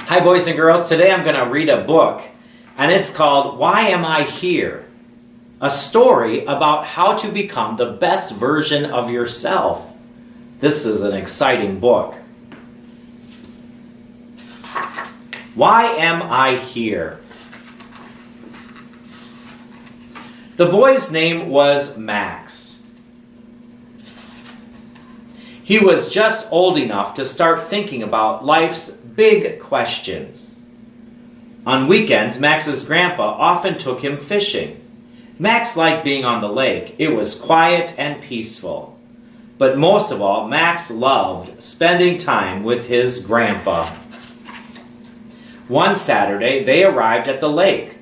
Hi boys and girls, today I'm going to read a book and it's called Why Am I Here? A story about how to become the best version of yourself. This is an exciting book. Why am I here? The boy's name was Max. He was just old enough to start thinking about life's big questions. On weekends, Max's grandpa often took him fishing. Max liked being on the lake. It was quiet and peaceful. But most of all, Max loved spending time with his grandpa. One Saturday, they arrived at the lake,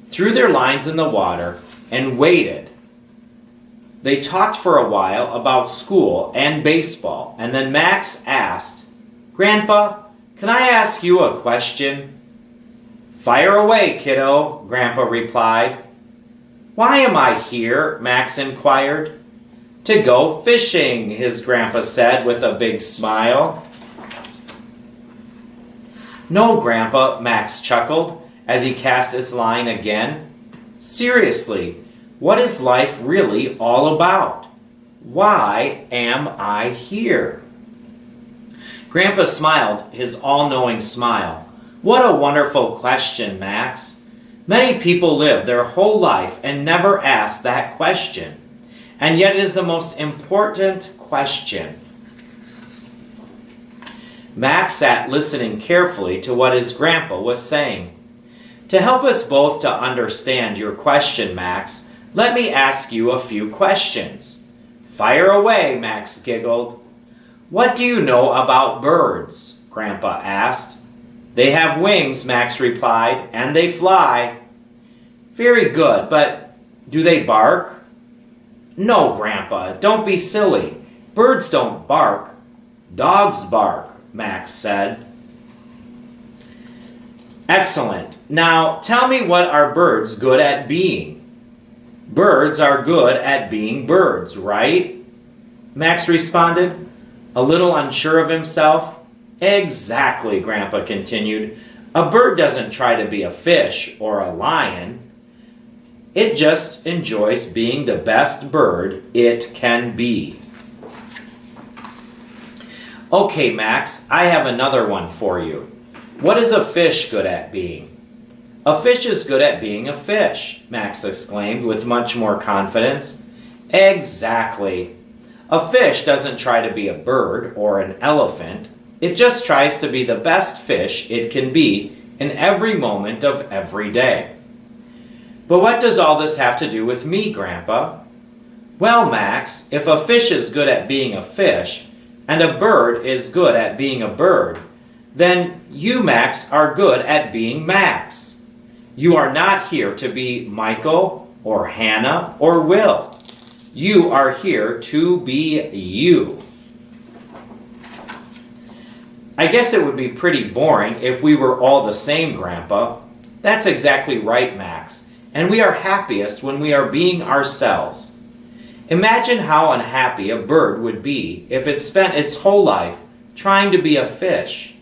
threw their lines in the water, and waited. They talked for a while about school and baseball, and then Max asked, "Grandpa, can I ask you a question?" "Fire away, kiddo," Grandpa replied. "Why am I here?" Max inquired. "To go fishing," his grandpa said with a big smile. "No, Grandpa," Max chuckled as he cast his line again. "Seriously, what is life really all about? Why am I here?" Grandpa smiled his all-knowing smile. "What a wonderful question, Max. Many people live their whole life and never ask that question. And yet it is the most important question." Max sat listening carefully to what his grandpa was saying. "To help us both to understand your question, Max, let me ask you a few questions." "Fire away," Max giggled. "What do you know about birds?" Grandpa asked. "They have wings," Max replied, "and they fly." "Very good, but do they bark?" "No, Grandpa, don't be silly. Birds don't bark. Dogs bark," Max said. "Excellent. Now tell me, what are birds good at being?" "Birds are good at being birds, right?" Max responded, a little unsure of himself. "Exactly," Grandpa continued. "A bird doesn't try to be a fish or a lion. It just enjoys being the best bird it can be." "Okay, Max, I have another one for you. What is a fish good at being?" "A fish is good at being a fish," Max exclaimed with much more confidence. "Exactly. A fish doesn't try to be a bird or an elephant. It just tries to be the best fish it can be in every moment of every day." "But what does all this have to do with me, Grandpa?" "Well, Max, if a fish is good at being a fish, and a bird is good at being a bird, then you, Max, are good at being Max. You are not here to be Michael or Hannah or Will. You are here to be you." "I guess it would be pretty boring if we were all the same, Grandpa." "That's exactly right, Max. And we are happiest when we are being ourselves. Imagine how unhappy a bird would be if it spent its whole life trying to be a fish.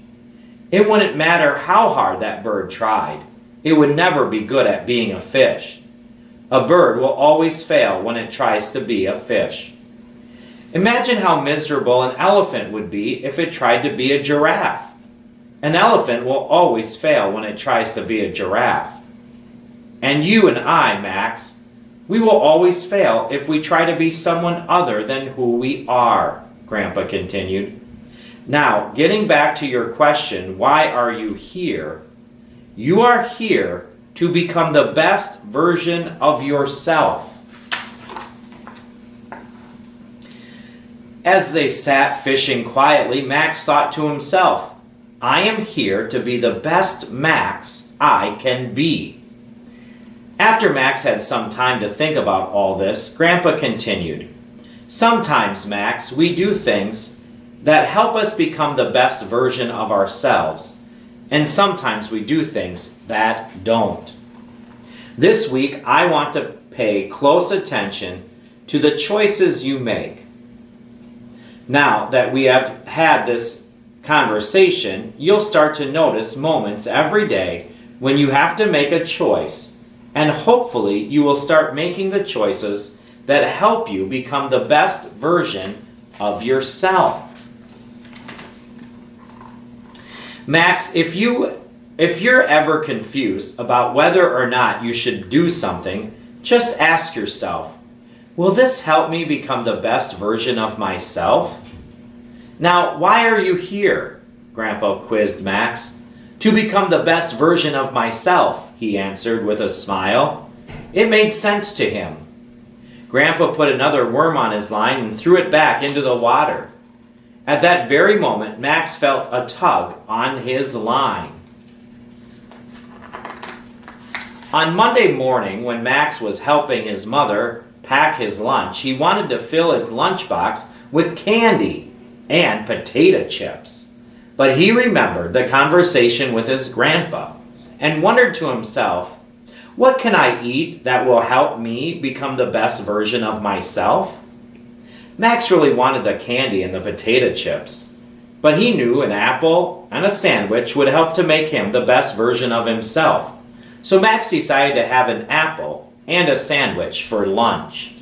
It wouldn't matter how hard that bird tried. It would never be good at being a fish. A bird will always fail when it tries to be a fish. Imagine how miserable an elephant would be if it tried to be a giraffe. An elephant will always fail when it tries to be a giraffe. And you and I, Max, we will always fail if we try to be someone other than who we are," Grandpa continued. "Now, getting back to your question, why are you here? You are here to become the best version of yourself." As they sat fishing quietly, Max thought to himself, "I am here to be the best Max I can be." After Max had some time to think about all this, Grandpa continued, "Sometimes, Max, we do things that help us become the best version of ourselves, and sometimes we do things that don't. This week, I want to pay close attention to the choices you make. Now that we have had this conversation, you'll start to notice moments every day when you have to make a choice, and hopefully you will start making the choices that help you become the best version of yourself. Max, if you're ever confused about whether or not you should do something, just ask yourself, will this help me become the best version of myself? Now, why are you here? Grandpa quizzed Max. To become the best version of myself, he answered with a smile. It made sense to him. Grandpa put another worm on his line and threw it back into the water. At that very moment, Max felt a tug on his line. On Monday morning, when Max was helping his mother pack his lunch, he wanted to fill his lunchbox with candy and potato chips. But he remembered the conversation with his grandpa and wondered to himself, what can I eat that will help me become the best version of myself? Max really wanted the candy and the potato chips, but he knew an apple and a sandwich would help to make him the best version of himself. So Max decided to have an apple and a sandwich for lunch.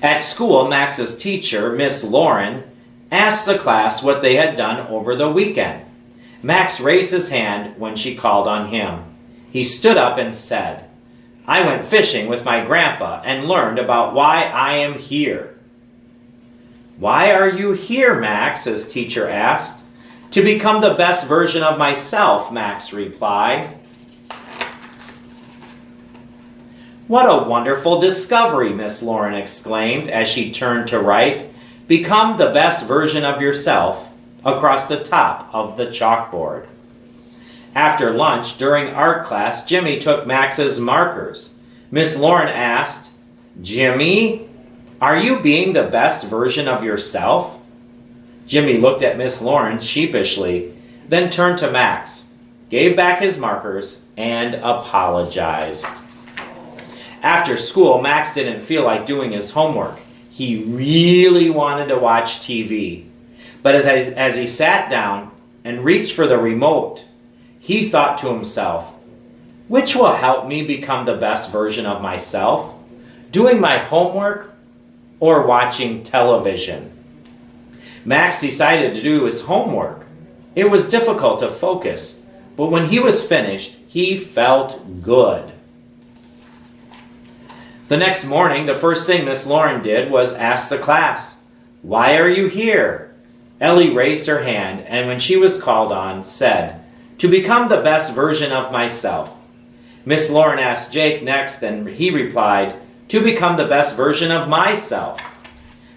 At school, Max's teacher, Miss Lauren, asked the class what they had done over the weekend. Max raised his hand when she called on him. He stood up and said, I went fishing with my grandpa and learned about why I am here. Why are you here, Max? His teacher asked. To become the best version of myself, Max replied. What a wonderful discovery, Miss Lauren exclaimed as she turned to write, become the best version of yourself across the top of the chalkboard. After lunch, during art class, Jimmy took Max's markers. Miss Lauren asked, Jimmy, are you being the best version of yourself? Jimmy looked at Miss Lauren sheepishly, then turned to Max, gave back his markers, and apologized. After school, Max didn't feel like doing his homework. He really wanted to watch TV. But as he sat down and reached for the remote, he thought to himself, which will help me become the best version of myself? Doing my homework or watching television? Max decided to do his homework. It was difficult to focus, but when he was finished, he felt good. The next morning, the first thing Miss Lauren did was ask the class, why are you here? Ellie raised her hand, and when she was called on, said, to become the best version of myself. Miss Lauren asked Jake next, and he replied, to become the best version of myself.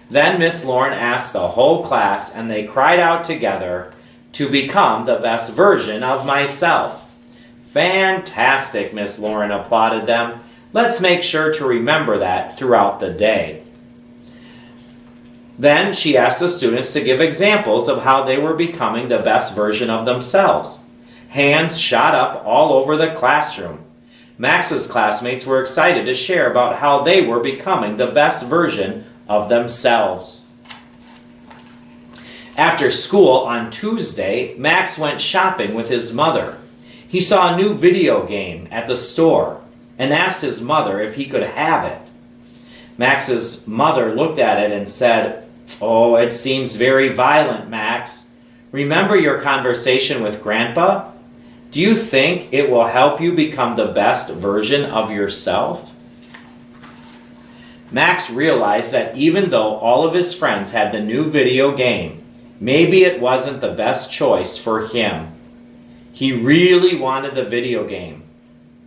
Then Miss Lauren asked the whole class, and they cried out together, to become the best version of myself. Fantastic, Miss Lauren applauded them. Let's make sure to remember that throughout the day. Then she asked the students to give examples of how they were becoming the best version of themselves. Hands shot up all over the classroom. Max's classmates were excited to share about how they were becoming the best version of themselves. After school on Tuesday, Max went shopping with his mother. He saw a new video game at the store and asked his mother if he could have it. Max's mother looked at it and said, oh, it seems very violent, Max. Remember your conversation with Grandpa? Do you think it will help you become the best version of yourself? Max realized that even though all of his friends had the new video game, maybe it wasn't the best choice for him. He really wanted the video game,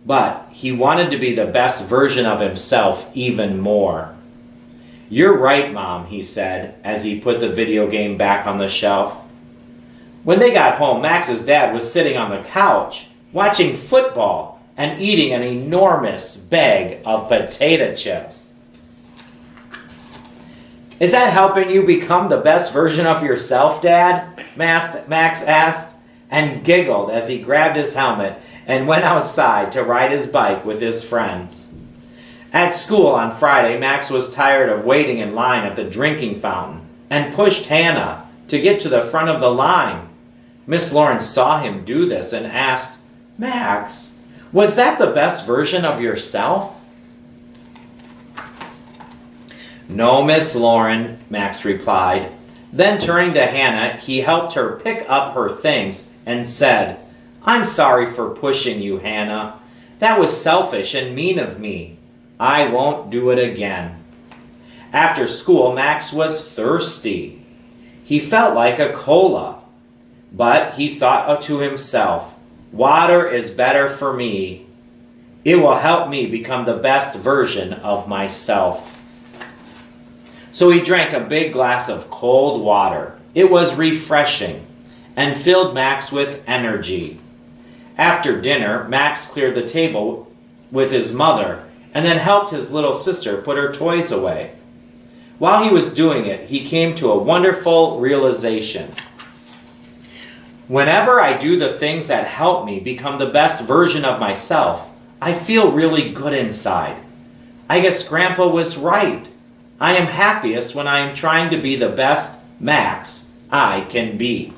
but he wanted to be the best version of himself even more. You're right, Mom, he said as he put the video game back on the shelf. When they got home, Max's dad was sitting on the couch, watching football and eating an enormous bag of potato chips. Is that helping you become the best version of yourself, Dad? Max asked, and giggled as he grabbed his helmet and went outside to ride his bike with his friends. At school on Friday, Max was tired of waiting in line at the drinking fountain and pushed Hannah to get to the front of the line. Miss Lawrence saw him do this and asked, "Max, was that the best version of yourself?" "No, Miss Lauren," Max replied. Then turning to Hannah, he helped her pick up her things and said, "I'm sorry for pushing you, Hannah. That was selfish and mean of me. I won't do it again." After school, Max was thirsty. He felt like a cola. But he thought to himself, "Water is better for me. It will help me become the best version of myself." So he drank a big glass of cold water. It was refreshing and filled Max with energy. After dinner, Max cleared the table with his mother and then helped his little sister put her toys away. While he was doing it, he came to a wonderful realization. Whenever I do the things that help me become the best version of myself, I feel really good inside. I guess Grandpa was right. I am happiest when I am trying to be the best Max I can be.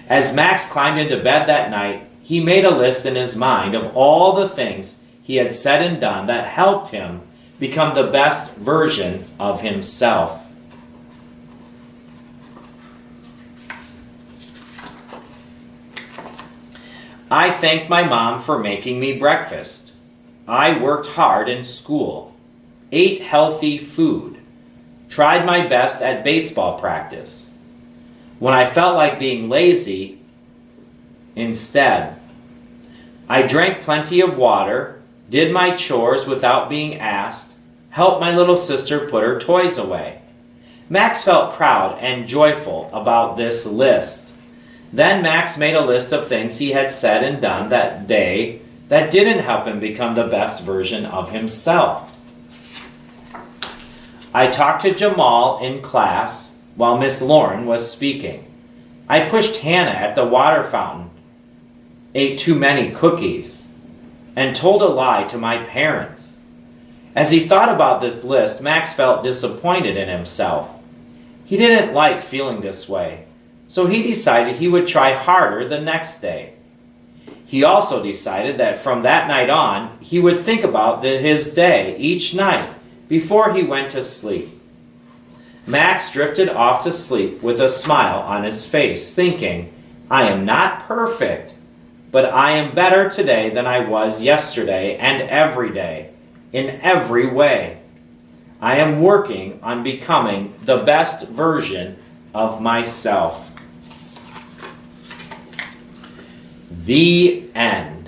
As Max climbed into bed that night, he made a list in his mind of all the things he had said and done that helped him become the best version of himself. I thanked my mom for making me breakfast. I worked hard in school, ate healthy food, tried my best at baseball practice. When I felt like being lazy, instead, I drank plenty of water, did my chores without being asked, helped my little sister put her toys away. Max felt proud and joyful about this list. Then Max made a list of things he had said and done that day that didn't help him become the best version of himself. I talked to Jamal in class while Miss Lauren was speaking. I pushed Hannah at the water fountain, ate too many cookies, and told a lie to my parents. As he thought about this list, Max felt disappointed in himself. He didn't like feeling this way, so he decided he would try harder the next day. He also decided that from that night on, he would think about his day each night before he went to sleep. Max drifted off to sleep with a smile on his face, thinking, "I am not perfect, but I am better today than I was yesterday and every day, in every way. I am working on becoming the best version of myself." The end.